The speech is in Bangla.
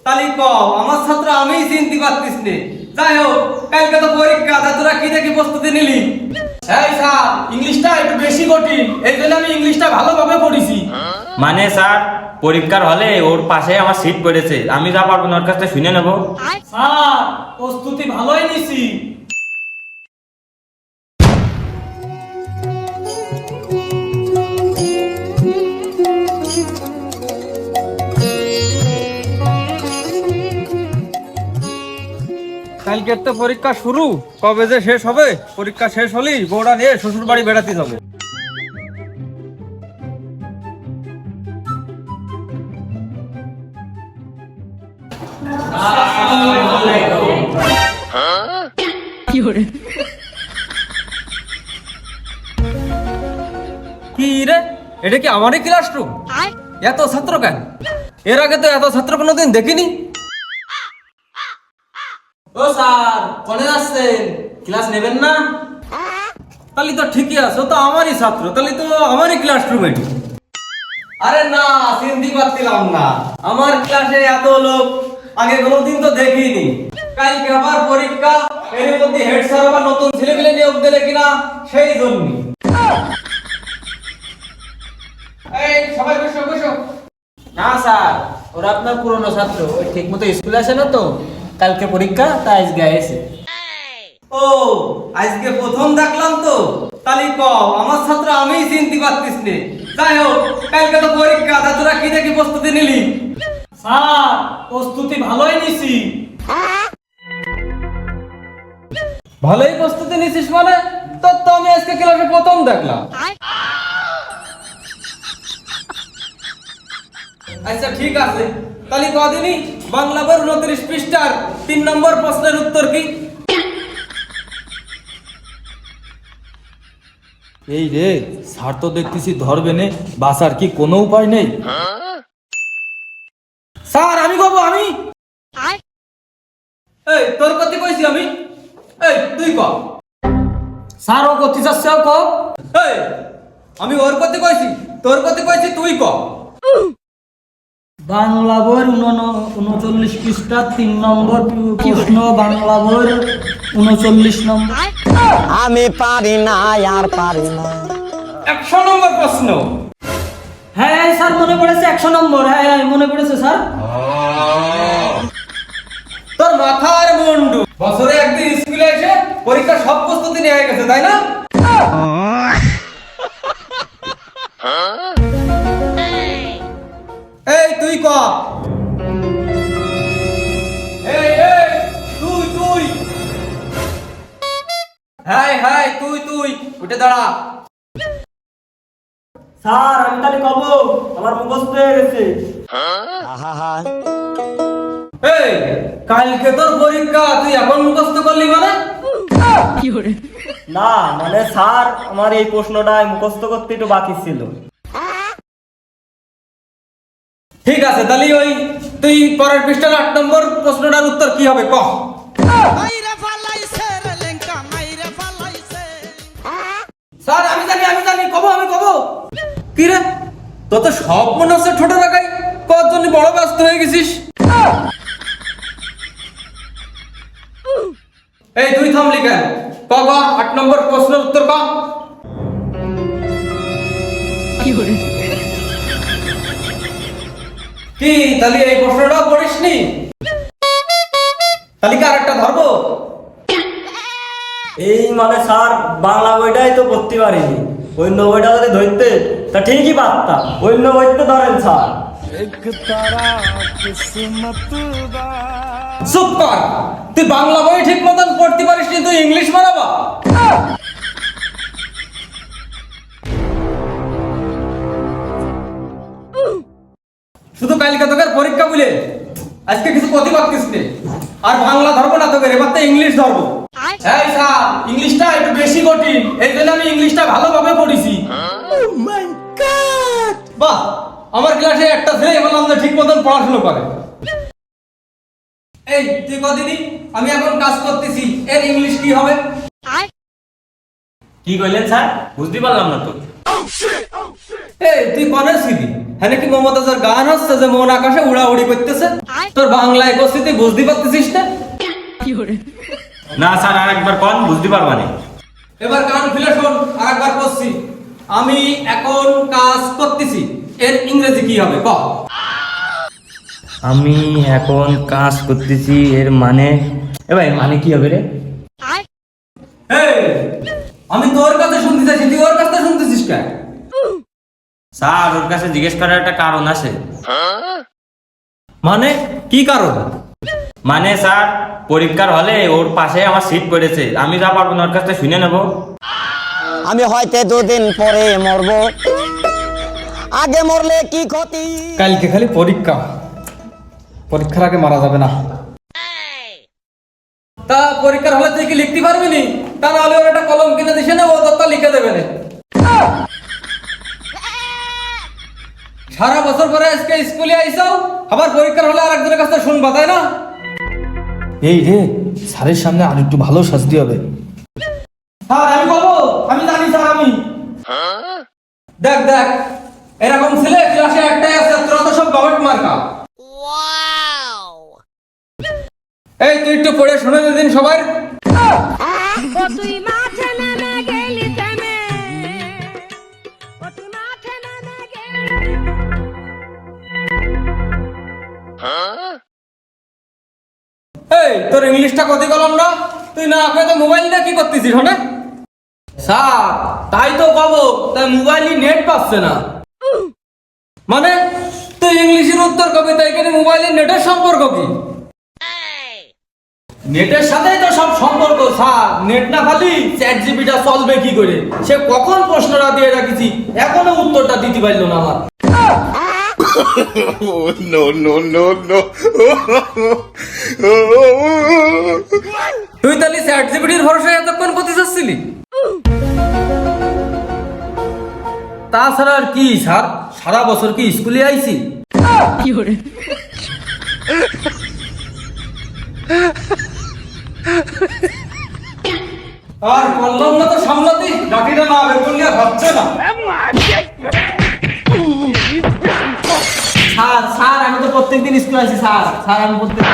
তাহলে কও আমার ছাত্র আমিই চিনতে পারতিস নে। যাই হোক, কালকে তো পরীক্ষা, তা তোরা কি দেখি প্রস্তুতি নিলি? এই স্যার, ইংলিশটা একটু বেশি কঠিন, এই জন্য আমি ইংলিশটা ভালোভাবে পড়েছি। মানে স্যার, পরীক্ষার হলে ওর পাশে আমার সিট পড়েছে, আমি যা পারবো না ওর কাছ থেকে শুনে নেবো। স্যার, প্রস্তুতি ভালোই নিছি। কালকে তো পরীক্ষা শুরু, কবে যে শেষ হবে? পরীক্ষা শেষ হলেই বউটা নিয়ে শ্বশুর বাড়ি বেড়াতে যাবে। কি রে, এটা কি আমারই ক্লাসরুম? এত ছাত্র কেন? এর আগে তো এত ছাত্র কোনোদিন দেখিনি। ও স্যার, কোনে যাচ্ছেন? ক্লাস নেবেন না? তাহলে তো ঠিকই আছে, ও তো আমারই ছাত্র, তাহলে তো আমারই ক্লাসরুম এটি। আরে না, চিনতে পারছিলাম না, আমার ক্লাসে এত লোক আগে কোনোদিন তো দেখিনি। কালকে আবার পরীক্ষা, এর মধ্যে হেড স্যার আবার নতুন ছেলেপিলে নিয়োগ দিলে কিনা, সেই জন্য। এই সবাই বসো বসো। না স্যার, ওরা আপনার পুরনো ছাত্র, ওই ঠিক মতো স্কুলে আসে না তো, কালকে পরীক্ষা তাই আজকে এসে। ও, আজকে প্রথম দেখলাম তো, তাহলে কও আমার ছাত্র আমিই চিনতে পারতিস নে। যাই হোক, কালকে তো পরীক্ষা, তা তোরা কি দেখি প্রস্তুতি নিলি? স্যার, প্রস্তুতি ভালোই নিছি। ভালোই প্রস্তুতি নিছিস মানে? তো আমি আজকে ক্লাসে প্রথম দেখলাম। আচ্ছা ঠিক আছে, তাহলে কদিনই বাংলা বই 29 পৃষ্ঠার 3 নম্বর প্রশ্নের উত্তর কি? এই রে, স্যার তো দেখতেছি ধরবে নে, বাসার কি কোনো উপায় নেই? স্যার আমি কব, আমি এই তোর কথা কইছি আমি। এই তুই ক। স্যার, ও করতে যাচ্ছে, ও কো। এই আমি ওর কথা কইছি, তোর কথা কইছি, তুই ক। বাংলা বইয়ের 39 পৃষ্ঠা 3 নম্বর প্রশ্ন, বাংলা বইয়ের 39 নম্বর। আমি পারি না, আর পারি না। 100 নম্বর প্রশ্ন। হ্যাঁ স্যার, মনে পড়েছে 100 নম্বর। হ্যাঁ মনে পড়েছে স্যার। তোর মাথার মুন্ডু, বছরে একদিন স্কুলে এসে পরীক্ষার সব প্রস্তুতি নিয়ে গেছে, তাই না? এই তুই ক। এই এই তুই তুই। হাই হাই তুই তুই, উঠে দাঁড়া। স্যার, আমি তাহলে কব, আমার মুখস্থ হয়ে গেছে। আহা, এই কালকে তোর পরীক্ষা, তুই এখন মুখস্থ করলি মানে? না মানে স্যার, আমার এই প্রশ্নটা মুখস্থ করতে একটু বাকি ছিল। ঠিক আছে, তাহলে ওই তুই পরের পৃষ্ঠার 8 নম্বর প্রশ্নটার উত্তর কি হবে ক। স্যার আমি জানি, কব আমি কব। কি রে, তোর তো সব মনে হচ্ছে ছোট রাখাই, কর জন্য বড় ব্যস্ত হয়ে গেছিস। এই তুই থামলি কেন? ক ক 8 নম্বর প্রশ্নের উত্তর ক। কি তাহলে এই প্রশ্নটাও পড়িসনি? তাহলে কি আরেকটা ধরবো? এই মানে স্যার, বাংলা বইটাই তো পড়তে পারিনি, অন্য বইটা যদি ধরতে তা ঠিকই পারতাম, অন্য বইতে ধরেন স্যার। চুপ কর, তুই বাংলা বই ঠিক মতন পড়তে পারিস নি, তুই ইংলিশ মারাবা? শুধু কালকে তোকে পরীক্ষা বলে আজকে কিছু প্রতি পারতিস নে। আর বাংলা ধরবো না তোকে, এবার তো ইংলিশ ধরবো। এই স্যার, ইংলিশটা একটু বেশি কঠিন, এই জন্য আমি ইংলিশটা ভালোভাবে পড়েছি। বাহ, আমার ক্লাসে একটা ছেলে বললাম যে ঠিক মতন পড়াশোনা করে। এই তুই কদিনই, আমি এখন কাজ করতেছি, এর ইংলিশ কি হবে? কি কইলেন স্যার, বুঝতে পারলাম না তো। এই তুই কনে ছিলি? হ্যাঁ কি মমতাজের গান হচ্ছে যে মন আকাশে উড়াউড়ি করতেছে? তোর বাংলায় করছি তুই বুঝতে পারতেছিস না? না স্যার আর একবার কোন বুঝতে পারবা না। এবার কান খুলে শোন, আর একবার করছি। আমি এখন কাজ করতেছি, এর ইংরেজি কি হবে ক? আমি এখন কাজ করতেছি এর মানে ভাই মানে কি হবে রে? এই, আমি তোর কাছে শুনতে চাইছি, তুই ওর কাছে শুনতেছিস কেন? স্যার ওর কাছে জিজ্ঞেস করার একটা কারণ আছে। মানে কি কারণ? মানে স্যার পরীক্ষার হলে ওর পাশে আমার সিট পড়েছে, আমি যা পারবো না ওর কাছে শুনে নেবো। আমি হয়তো 2 দিন পরে মরব, আগে মরলে কি ক্ষতি। কালকে খালি পরীক্ষা, পরীক্ষার আগে মারা যাবে না। তা পরীক্ষার হলে তুই কি লিখতে পারবি নি? তা নাহলে ওর একটা কলম কিনে দিছে না, ও তোরটা লিখে দেবে না। সারা বছর পরে আজকে স্কুলে আইসাও, আবার পরীক্ষার হলে আরেকজনের কাছে শুনবা, তাই না? এই রে, স্যারের সামনে আর একটু ভালো শাস্তি হবে। স্যার আমি বলবো, আমি জানি স্যার আমি। দেখ দেখ, এরকম ছেলে ক্লাসে একটাই আছে, তোরা তো সব গভর্নমেন্ট মার্কা। এই তুই একটু পড়ে শুনে দিন সবাই। তুই মাঠে নেমে গেলি থেমে, তুই মাঠে নেমে গেলি। এই তোর ইংলিশটা কতি কলম না? তুই না আপনি তো মোবাইল দিয়ে কি করতেছিস হনে? স্যার তাই তো কবো, তাই মোবাইলই নেট পাচ্ছে না। মানে তুই ইংলিশের উত্তর কবি, তাই এখানে মোবাইলের নেটের সম্পর্ক কি? নেটের সাথেই তো সব সম্পর্ক স্যার। নেট না খালি চ্যাট জিপিটা চলবে কি করে? সে কখন প্রশ্নটা দিয়ে রাখিছি, এখনো উত্তরটা দিতে পারলো না আমার। তুই তাহলে চ্যাট জিপিটির ভরসায় এতক্ষণ করতে চাচ্ছিলি? তাছাড়া আর কি স্যার, সারা বছর কি স্কুলে আইছি? আর বললাম না তো সামলাতি, লাঠিটা না বের করলে আর হচ্ছে না। স্যার স্যার আমি তো প্রত্যেকদিন স্কুলে আসি স্যার। স্যার আমি প্রত্যেক